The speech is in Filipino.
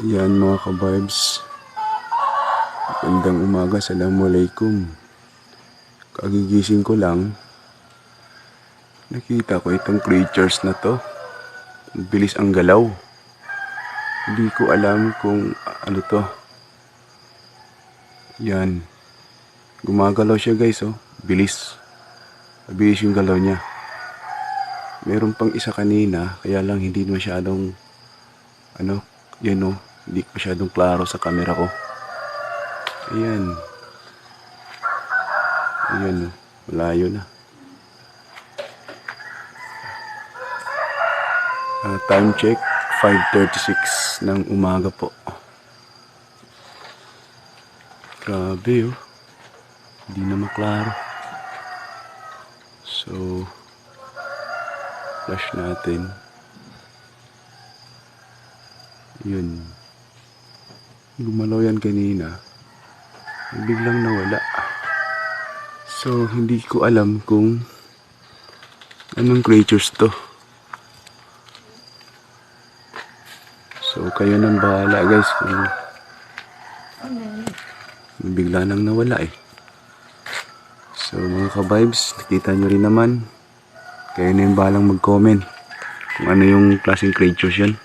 Yan mga ka-vibes. Magandang umaga, assalamualaikum. Kagigising ko lang. Nakita ko itong creatures na to. Bilis ang galaw. Hindi ko alam kung ano to. Yan. Gumagalaw siya guys, oh. Bilis. Bilis yung galaw niya. Meron pang isa kanina, kaya lang hindi masyadong yan oh. Hindi masyadong klaro sa camera ko. Ayan. Ayan oh. Malayo na. Time check, 5:36 ng umaga po. Grabe oh. Hindi na maklaro. So, flash natin. Yun. Gumalaw yan kanina. Biglang nawala. So, hindi ko alam kung anong creatures to. So, kayo nang bahala guys kung bigla nang nawala eh. So, mga ka-vibes, nakita nyo rin naman. Kayo na yung bahalang mag-comment kung ano yung klaseng creatures yan.